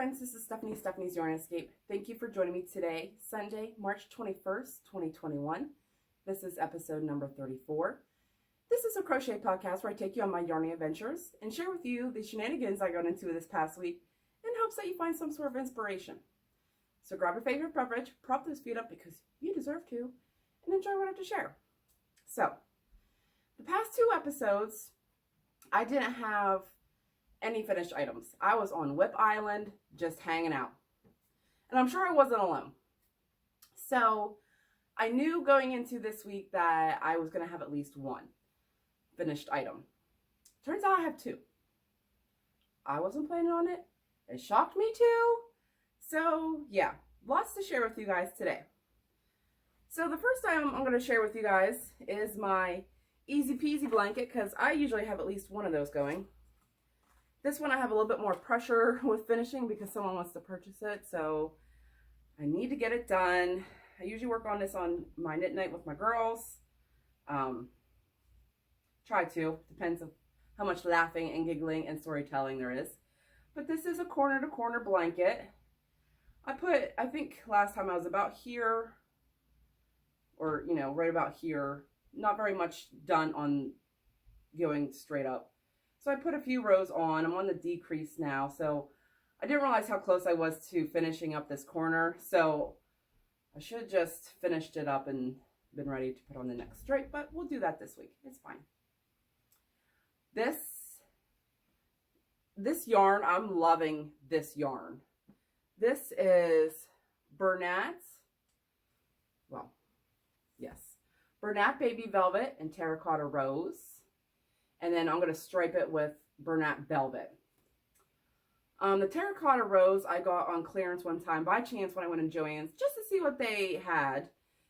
friends, this is Stephanie's Yarnescape. Thank you for joining me today, Sunday, March 21st, 2021. This is episode number 34. This is a crochet podcast where I take you on my yarning adventures and share with you the shenanigans I got into this past week in hopes that you find some sort of inspiration. So grab your favorite beverage, prop those feet up because you deserve to, and enjoy what I have to share. So, the past two episodes, I didn't have any finished items. I was on WIP Island, just hanging out. And I'm sure I wasn't alone. So I knew going into this week that I was going to have at least one finished item. Turns out I have two. I wasn't planning on it. It shocked me too. So yeah, lots to share with you guys today. So the first item I'm going to share with you guys is my easy peasy blanket, because I usually have at least one of those going. This one I have a little bit more pressure with finishing because someone wants to purchase it, so I need to get it done. I usually work on this on my knit night with my girls. Try to, depends on how much laughing and giggling and storytelling there is. But this is a corner to corner blanket. I think last time I was about here, or right about here. Not very much done on going straight up. So I put a few rows on. I'm on the decrease now. So I didn't realize how close I was to finishing up this corner. So I should have just finished it up and been ready to put on the next stripe. But we'll do that this week. It's fine. This yarn, I'm loving this yarn. This is Bernat's. Well, yes. Bernat Baby Velvet and Terracotta Rose. And then I'm going to stripe it with Bernat Velvet. The Terracotta Rose I got on clearance one time by chance when I went in Joann's just to see what they had.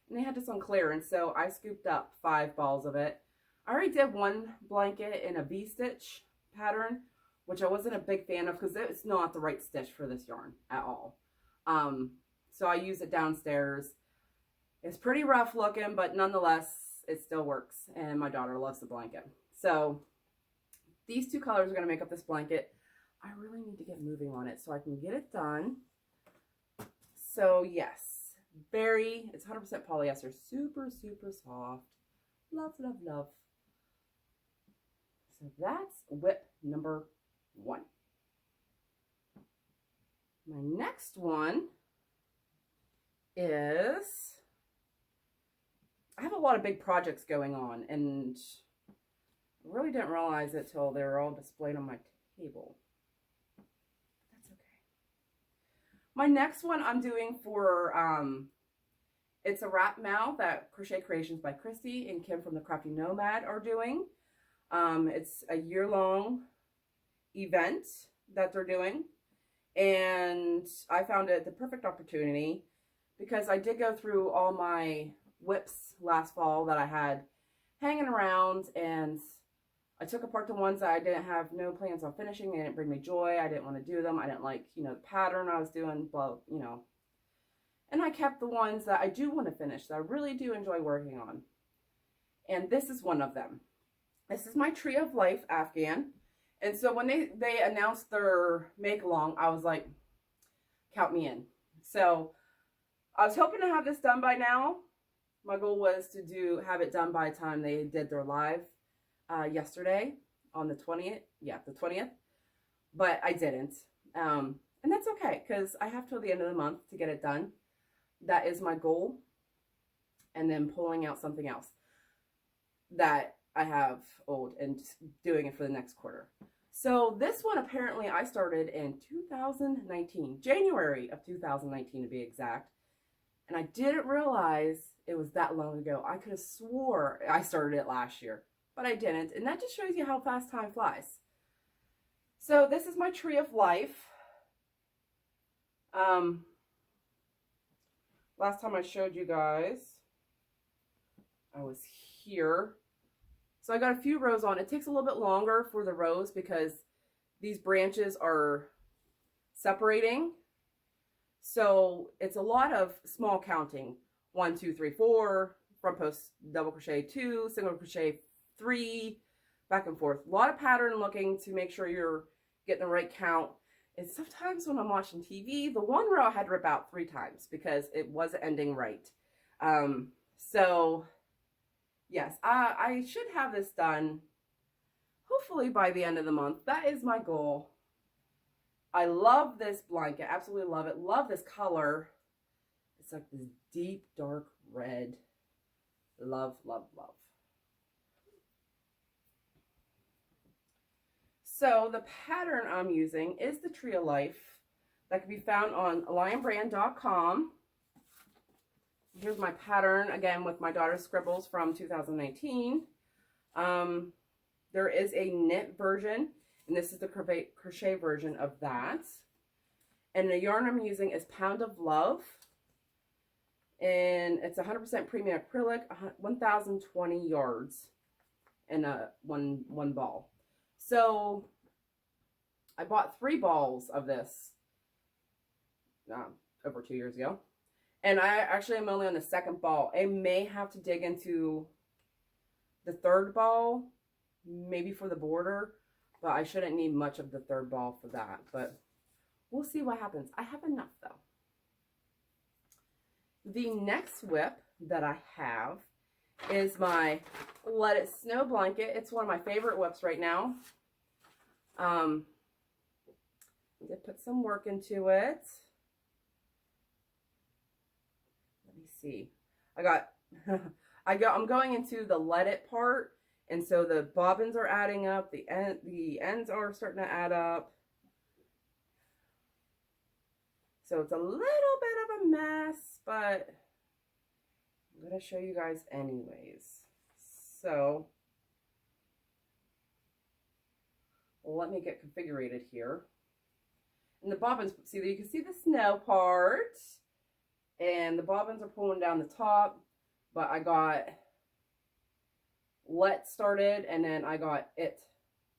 And they had this on clearance, so I scooped up 5 balls of it. I already did one blanket in a V-stitch pattern, which I wasn't a big fan of because it's not the right stitch for this yarn at all. So I use it downstairs. It's pretty rough looking, but nonetheless, it still works. And my daughter loves the blanket. So these two colors are going to make up this blanket. I really need to get moving on it so I can get it done. So yes, it's 100% polyester. Super, super soft. Love, love, love. So that's WIP number 1. My next one is, I have a lot of big projects going on, and I really didn't realize it till they were all displayed on my table. That's okay. My next one I'm doing for, it's a wrap mouth that Crochet Creations by Christy and Kim from the Crafty Nomad are doing. It's a year-long event that they're doing. And I found it the perfect opportunity because I did go through all my WIPs last fall that I had hanging around, and I took apart the ones that I didn't have no plans on finishing. They didn't bring me joy. I didn't want to do them. I didn't like, the pattern I was doing, blah, And I kept the ones that I do want to finish, that I really do enjoy working on. And this is one of them. This is my Tree of Life Afghan. And so when they announced their make-along, I was like, count me in. So I was hoping to have this done by now. My goal was to have it done by the time they did their live yesterday on the 20th. Yeah, the 20th. But I didn't. And that's okay, because I have till the end of the month to get it done. That is my goal. And then pulling out something else that I have old and just doing it for the next quarter. So this one apparently I started in 2019, January of 2019 to be exact. And I didn't realize it was that long ago. I could have swore I started it last year, but I didn't. And that just shows you how fast time flies. So this is my Tree of Life. Last time I showed you guys, I was here. So I got a few rows on. It takes a little bit longer for the rows because these branches are separating. So it's a lot of small counting. 1, 2, 3, 4, front post double crochet 2, single crochet 3, back and forth. A lot of pattern looking to make sure you're getting the right count. is sometimes when I'm watching TV, the one row I had to rip out 3 times because it wasn't ending right. So yes, I should have this done hopefully by the end of the month. That is my goal. I love this blanket. Absolutely love it. Love this color. It's like this deep, dark red. Love, love, love. So the pattern I'm using is the Tree of Life that can be found on lionbrand.com. Here's my pattern, again, with my daughter's scribbles from 2019. There is a knit version, and this is the crochet version of that. And the yarn I'm using is Pound of Love. And it's 100% premium acrylic, 1,020 yards in one ball. So I bought 3 balls of this over 2 years ago. And I actually am only on the 2nd ball. I may have to dig into the 3rd ball, maybe for the border, but I shouldn't need much of the 3rd ball for that. But we'll see what happens. I have enough though. The next WIP that I have is my Let It Snow blanket. It's one of my favorite WIPs right now. I did put some work into it. Let me see. I'm going into the let it part, and so the bobbins are adding up. The ends are starting to add up. So it's a little bit of a mess, but I'm going to show you guys anyways. So let me get configured here. And the bobbins, see, you can see the snow part, and the bobbins are pulling down the top, but I got let started, and then I got it,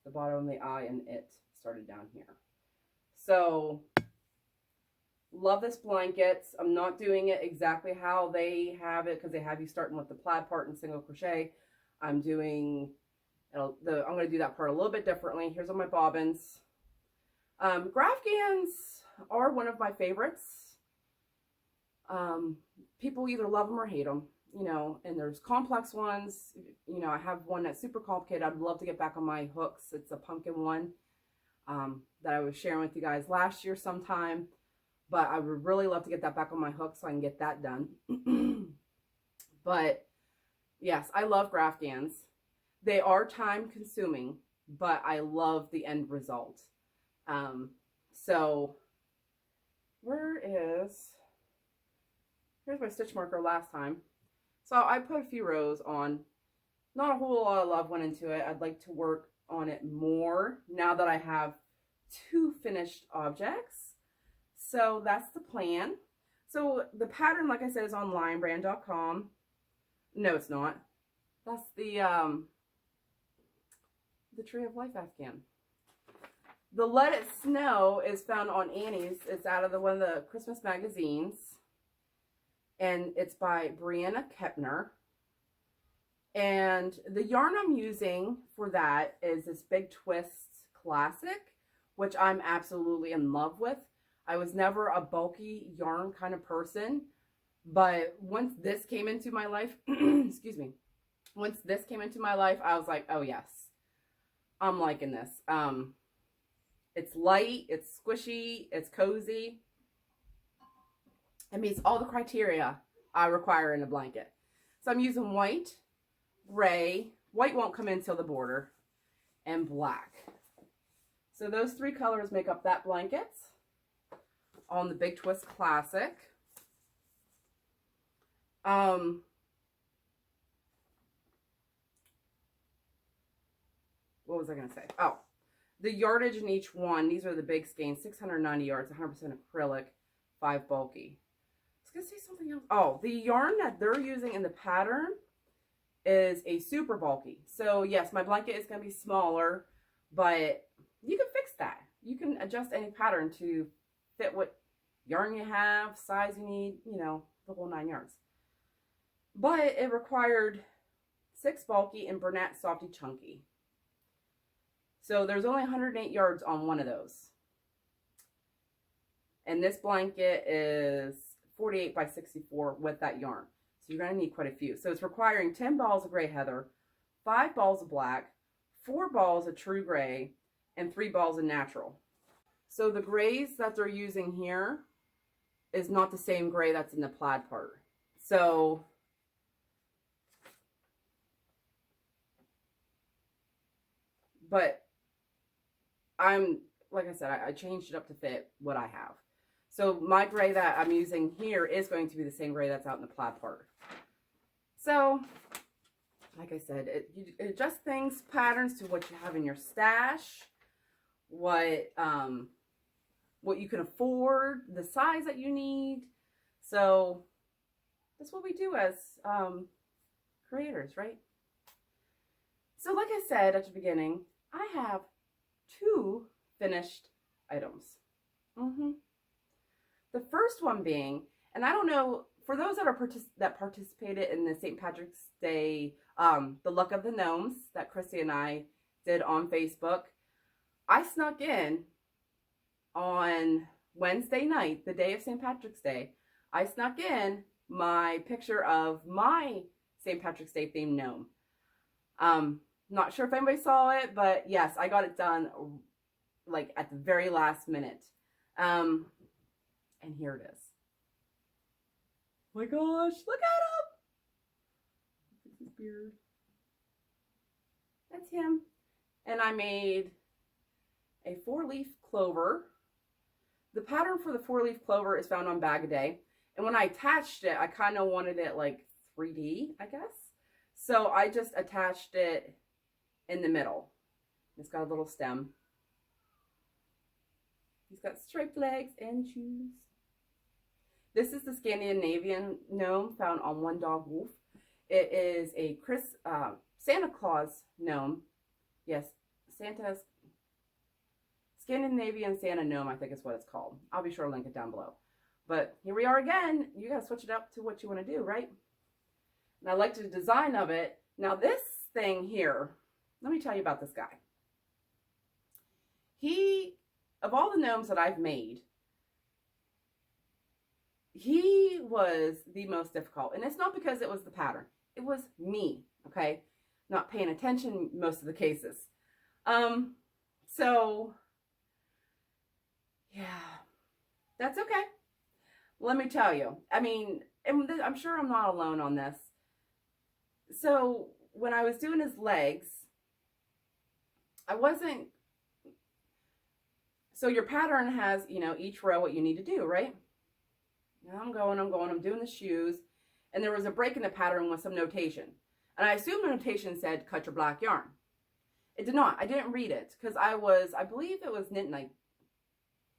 the bottom of the eye, and it started down here. So love this blanket. I'm not doing it exactly how they have it because they have you starting with the plaid part and single crochet. I'm going to do that part a little bit differently. Here's all my bobbins. Afghans are one of my favorites. People either love them or hate them, you know, and there's complex ones. You know, I have one that's super complicated. I'd love to get back on my hooks. It's a pumpkin one that I was sharing with you guys last year sometime. But I would really love to get that back on my hook so I can get that done. But yes, I love Afghans. They are time consuming, but I love the end result. So here's my stitch marker last time. So I put a few rows on. Not a whole lot of love went into it. I'd like to work on it more now that I have 2 finished objects. So that's the plan. So the pattern, like I said, is on lionbrand.com. No, it's not. That's the Tree of Life Afghan. The Let It Snow is found on Annie's. It's out of one of the Christmas magazines. And it's by Brianna Kepner. And the yarn I'm using for that is this Big Twist Classic, which I'm absolutely in love with. I was never a bulky yarn kind of person, but once this came into my life, excuse me, once this came into my life, I was like, oh yes, I'm liking this. It's light, it's squishy, it's cozy. It meets all the criteria I require in a blanket. So I'm using white, gray, white won't come in till the border, and black. So those 3 colors make up that blanket on the Big Twist Classic. What was I going to say? Oh, the yardage in each one. These are the big skeins, 690 yards, 100% acrylic, 5 bulky. I was going to say something else. Oh, the yarn that they're using in the pattern is a super bulky. So yes, my blanket is going to be smaller, but you can fix that. You can adjust any pattern to fit what yarn you have, size you need, you know, the whole 9 yards. But it required 6 bulky and Bernat Softy Chunky. So there's only 108 yards on one of those. And this blanket is 48 by 64 with that yarn. So you're going to need quite a few. So it's requiring 10 balls of gray heather, 5 balls of black, 4 balls of true gray, and 3 balls of natural. So the grays that they're using here is not the same gray that's in the plaid part. So but like I said, I changed it up to fit what I have. So my gray that I'm using here is going to be the same gray that's out in the plaid part. So, like I said, you adjust things, patterns to what you have in your stash, what you can afford, the size that you need. So that's what we do as creators, right? So like I said at the beginning, I have 2 finished items. The first one being, and I don't know, for those that participated in the St. Patrick's Day, the Luck of the Gnomes that Chrissy and I did on Facebook, I snuck in on Wednesday night, the day of St. Patrick's Day. I snuck in my picture of my St. Patrick's Day themed gnome. Not sure if anybody saw it, but yes, I got it done like at the very last minute. And here it is. Oh my gosh, look at him! Look at his beard. That's him. And I made a 4-leaf clover. The pattern for the 4-leaf clover is found on Bag a Day. And when I attached it, I kind of wanted it like 3D, I guess. So I just attached it in the middle. It's got a little stem. He's got striped legs and shoes. This is the Scandinavian gnome found on One Dog Wolf. It is a Santa Claus gnome. Yes, Scandinavian Santa gnome, I think is what it's called. I'll be sure to link it down below. But here we are again. You gotta switch it up to what you want to do, right? And I like the design of it. Now this thing here, let me tell you about this guy. Of all the gnomes that I've made, he was the most difficult. And it's not because it was the pattern. It was me, okay? Not paying attention most of the cases. So, yeah, that's okay. Let me tell you. I mean, and I'm sure I'm not alone on this. So, when I was doing his legs, so your pattern has, you know, each row what you need to do, right? Now I'm doing the shoes, and there was a break in the pattern with some notation. And I assumed the notation said, cut your black yarn. It did not. I didn't read it, because I believe it was knit night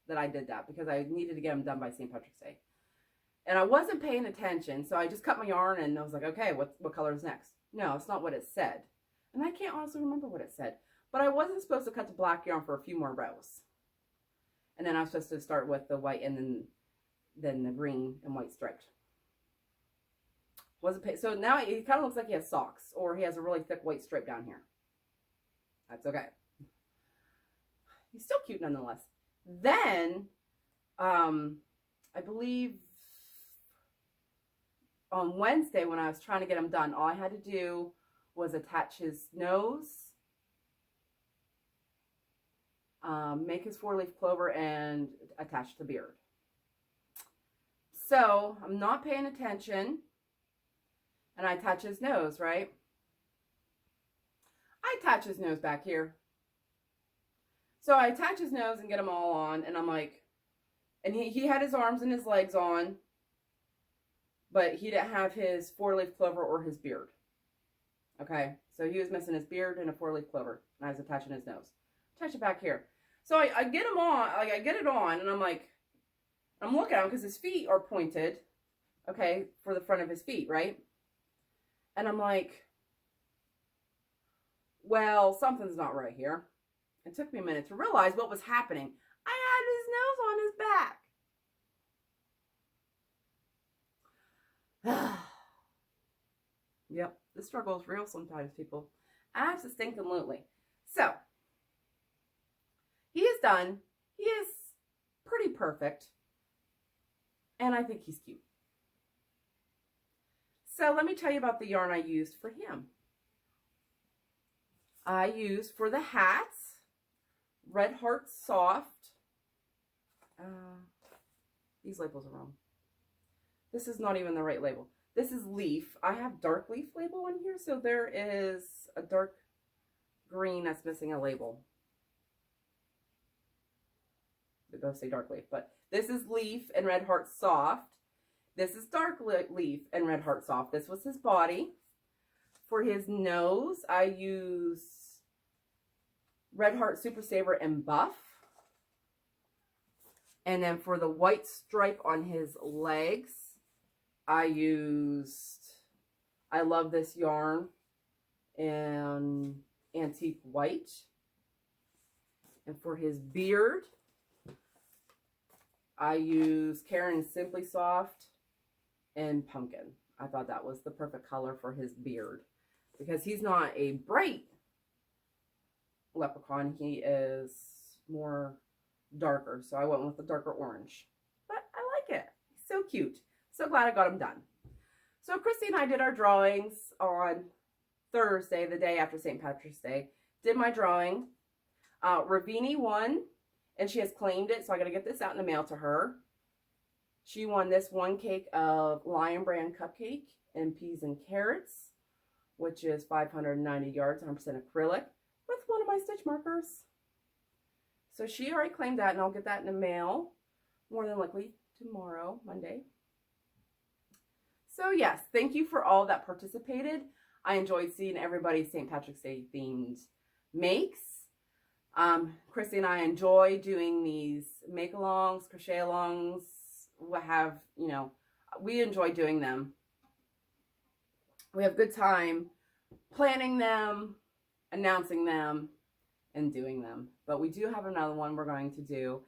that I did that, because I needed to get them done by St. Patrick's Day. And I wasn't paying attention, so I just cut my yarn, and I was like, okay, what color is next? No, it's not what it said. And I can't honestly remember what it said. But I wasn't supposed to cut the black yarn for a few more rows. And then I was supposed to start with the white and then the green and white striped. So now he kind of looks like he has socks, or he has a really thick white stripe down here. That's okay. He's still cute nonetheless. Then, I believe on Wednesday when I was trying to get him done, all I had to do was attach his nose, make his 4-leaf clover, and attach the beard. So I'm not paying attention, and I attach his nose, right? I attach his nose back here. So I attach his nose and get them all on, and I'm like, and he had his arms and his legs on, but he didn't have his 4-leaf clover or his beard. Okay, so he was missing his beard and a 4-leaf clover, and I was attaching his nose. Attach it back here. So I get him on, like I get it on, and I'm like, I'm looking at him because his feet are pointed, okay, for the front of his feet, right? And I'm like, well, something's not right here. It took me a minute to realize what was happening. I had his nose on his back. Yep, the struggle is real sometimes, people. Absolutely. So, he is done. He is pretty perfect. and I think he's cute. So let me tell you about the yarn I used for him. I used for the hats, Red Heart Soft. These labels are wrong. This is not even the right label. This is leaf. I have dark leaf label in here, so there is a dark green that's missing a label. They both say dark leaf, but this is leaf and Red Heart Soft. This is dark leaf and Red Heart Soft. This was his body. For his nose, I use Red Heart Super Saver and Buff. And then for the white stripe on his legs, I love this yarn in Antique White. And for his beard, I use Karen Simply Soft and Pumpkin. I thought that was the perfect color for his beard because he's not a bright leprechaun. He is more darker, so I went with the darker orange. But I like it. He's so cute. So glad I got him done. So Christy and I did our drawings on Thursday, the day after St. Patrick's Day. Did my drawing. Ravini won, and she has claimed it, so I got to get this out in the mail to her. She won this one cake of Lion Brand cupcake and peas and carrots, which is 590 yards, 100% acrylic, with one of my stitch markers. So she already claimed that, and I'll get that in the mail more than likely tomorrow, Monday. So yes, thank you for all that participated. I enjoyed seeing everybody's St. Patrick's Day themed makes. Christy and I enjoy doing these make-alongs, crochet-alongs, we enjoy doing them. We have a good time planning them, announcing them, and doing them. But we do have another one we're going to do.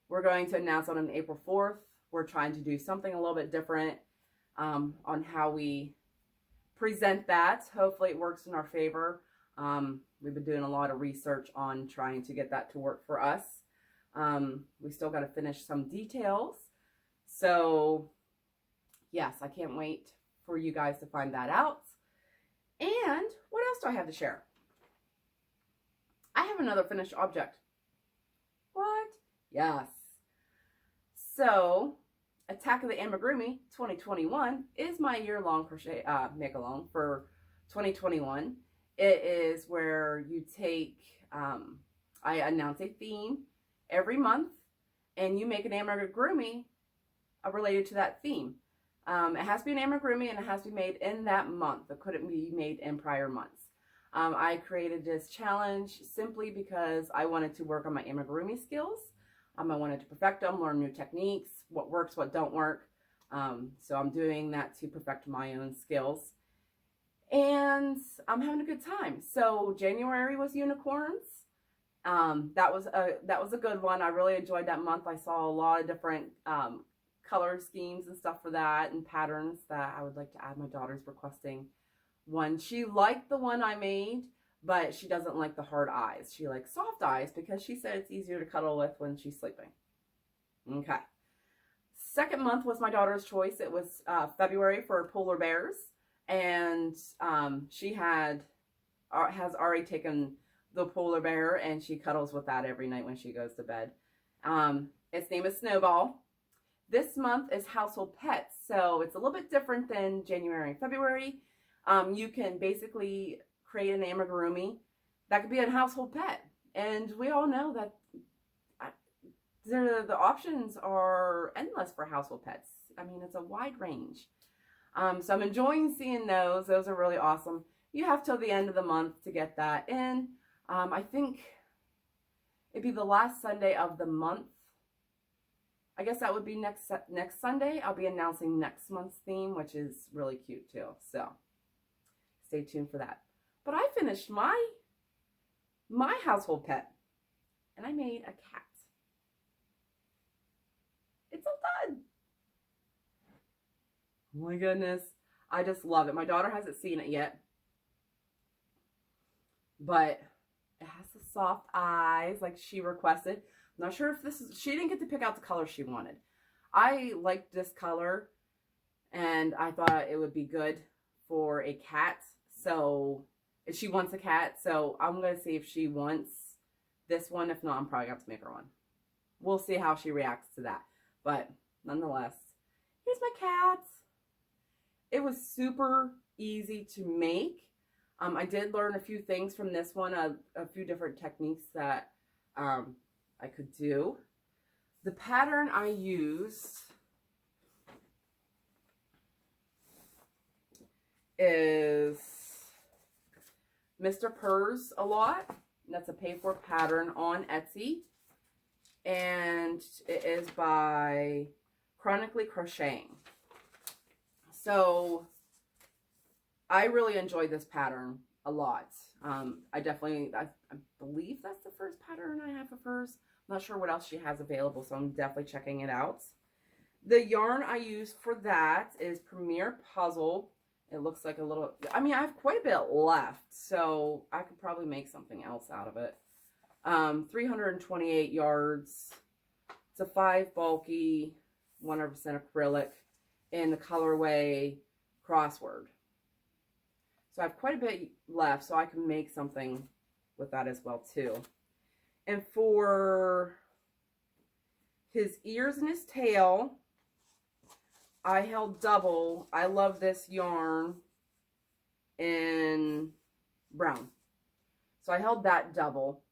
We're going to announce on April 4th. We're trying to do something a little bit different on how we present that. Hopefully it works in our favor. We've been doing a lot of research on trying to get that to work for us. We still got to finish some details. So yes, I can't wait for you guys to find that out. And what else do I have to share? I have another finished object. What? Yes. So Attack of the Amigurumi 2021 is my year-long crochet make-along for 2021. It is where you take, I announce a theme every month, and you make an amigurumi related to that theme. It has to be an amigurumi, and it has to be made in that month. It couldn't be made in prior months. I created this challenge simply because I wanted to work on my amigurumi skills. I wanted to perfect them, learn new techniques, what works, what don't work. So I'm doing that to perfect my own skills. And I'm having a good time. So January was unicorns. That was a good one. I really enjoyed that month. I saw a lot of different color schemes and stuff for that and patterns that I would like to add. My daughter's requesting one. She liked the one I made, but she doesn't like the hard eyes. She likes soft eyes because she said it's easier to cuddle with when she's sleeping. Okay. Second month was my daughter's choice. It was February for polar bears. And she has already taken the polar bear, and she cuddles with that every night when she goes to bed. Its name is Snowball. This month is household pets, so it's a little bit different than January and February. You can basically create an amigurumi that could be a household pet, and we all know that the options are endless for household pets. I mean, it's a wide range. So I'm enjoying seeing those. Those are really awesome. You have till the end of the month to get that in. I think it'd be the last Sunday of the month. I guess that would be next Sunday. I'll be announcing next month's theme, which is really cute too. So stay tuned for that. But I finished my household pet, and I made a cat. It's all done. Oh my goodness. I just love it. My daughter hasn't seen it yet. But it has the soft eyes like she requested. I'm not sure if she didn't get to pick out the color she wanted. I liked this color and I thought it would be good for a cat. So if she wants a cat, so I'm going to see if she wants this one. If not, I'm probably going to have to make her one. We'll see how she reacts to that. But nonetheless, here's my cat. It was super easy to make. I did learn a few things from this one, a few different techniques that I could do. The pattern I used is Mr. Purrs a lot. That's a pay-for pattern on Etsy. And it is by Chronically Crocheting. So I really enjoyed this pattern a lot. I believe that's the first pattern I have of hers. I'm not sure what else she has available, so I'm definitely checking it out. The yarn I used for that is Premier Puzzle. It looks like a little, I mean, I have quite a bit left, so I could probably make something else out of it. 328 yards. It's a 5 bulky, 100% acrylic in the colorway Crossword. So I have quite a bit left, so I can make something with that as well too. And for his ears and his tail, I held double. I love this yarn in brown. So I held that double.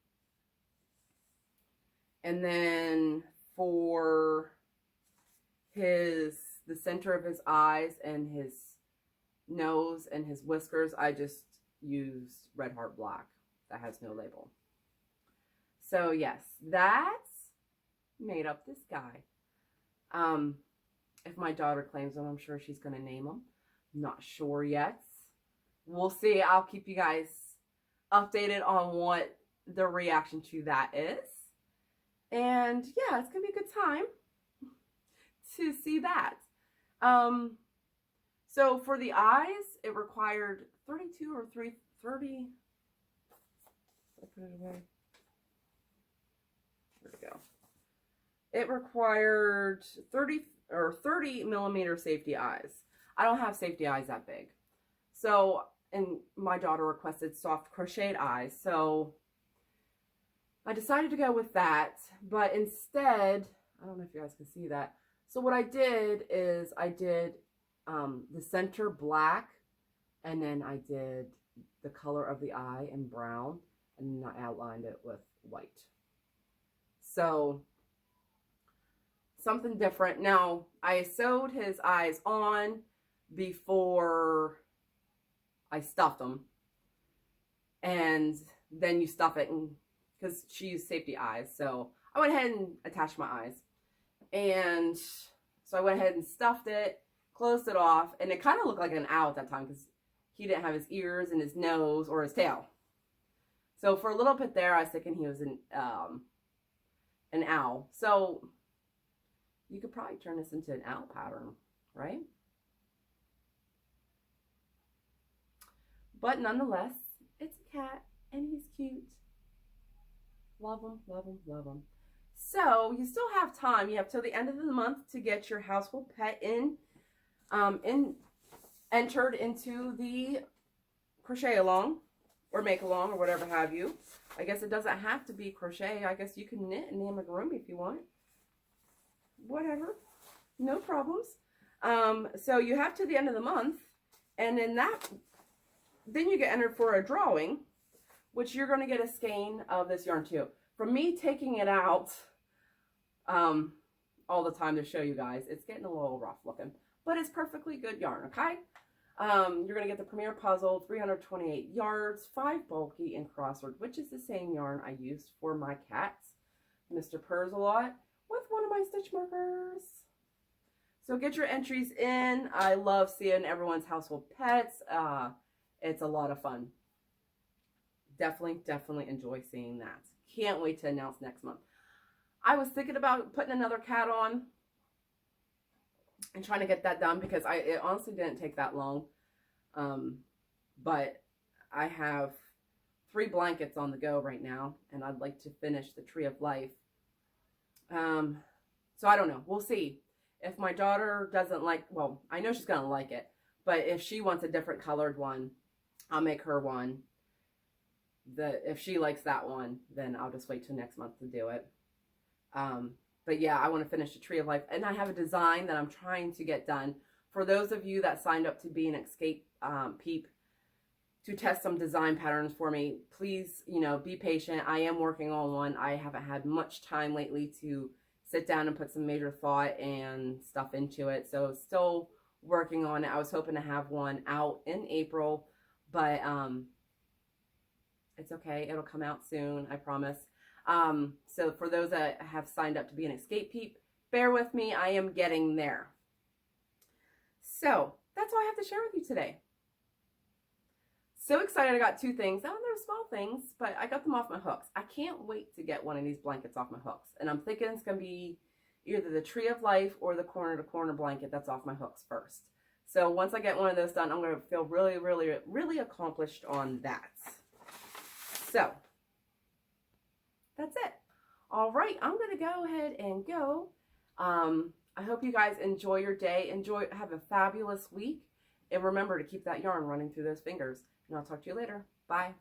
And then for the center of his eyes and his nose and his whiskers, I just used Red Heart Black. That has no label. So yes, that's made up this guy. If my daughter claims him, I'm sure she's going to name him. Not sure yet. We'll see. I'll keep you guys updated on what the reaction to that is. And yeah, it's going to be a good time to see that. So for the eyes, it required 32 or 330. I put it away. There we go. It required 30 millimeter safety eyes. I don't have safety eyes that big. So, and my daughter requested soft crocheted eyes. So I decided to go with that, but instead, I don't know if you guys can see that. So what I did is I did the center black, and then I did the color of the eye in brown, and then I outlined it with white. So something different. Now, I sewed his eyes on before I stuffed them, and then you stuff it, and because she used safety eyes, so I went ahead and attached my eyes. And so I went ahead and stuffed it, closed it off, and it kind of looked like an owl at that time because he didn't have his ears and his nose or his tail. So for a little bit there, I was thinking he was an owl. So you could probably turn this into an owl pattern, right? But nonetheless, it's a cat and he's cute. Love him, love him, love him. So you still have time. You have till the end of the month to get your household pet entered into the crochet along or make along or whatever have you. I guess it doesn't have to be crochet. I guess you can knit in the Amigurumi if you want. Whatever, no problems. So you have to the end of the month, and then you get entered for a drawing, which you're going to get a skein of this yarn too. From me taking it out all the time to show you guys, it's getting a little rough looking, but it's perfectly good yarn, okay? You're going to get the Premier Puzzle, 328 yards, 5 bulky in Crossword, which is the same yarn I used for my cats, Mr. Purrs a lot, with one of my stitch markers. So get your entries in. I love seeing everyone's household pets. It's a lot of fun. Definitely enjoy seeing that. Can't wait to announce next month. I was thinking about putting another cat on and trying to get that done because it honestly didn't take that long. But I have 3 blankets on the go right now, and I'd like to finish the Tree of Life. So I don't know. We'll see. If my daughter doesn't like, well, I know she's going to like it, but if she wants a different colored one, I'll make her one. If she likes that one, then I'll just wait till next month to do it. But yeah, I want to finish the Tree of Life, and I have a design that I'm trying to get done. For those of you that signed up to be an escape peep to test some design patterns for me, please, you know, be patient. I am working on one. I haven't had much time lately to sit down and put some major thought and stuff into it, so still working on it. I was hoping to have one out in April, but it's okay. It'll come out soon, I promise. So for those that have signed up to be an escape peep, bear with me. I am getting there. So that's all I have to share with you today. So excited. I got two things. Oh, they're small things, but I got them off my hooks. I can't wait to get one of these blankets off my hooks. And I'm thinking it's going to be either the Tree of Life or the corner to corner blanket that's off my hooks first. So once I get one of those done, I'm going to feel really, really, really accomplished on that. So that's it. All right, I'm going to go ahead and go. I hope you guys enjoy your day. Have a fabulous week. And remember to keep that yarn running through those fingers. And I'll talk to you later. Bye.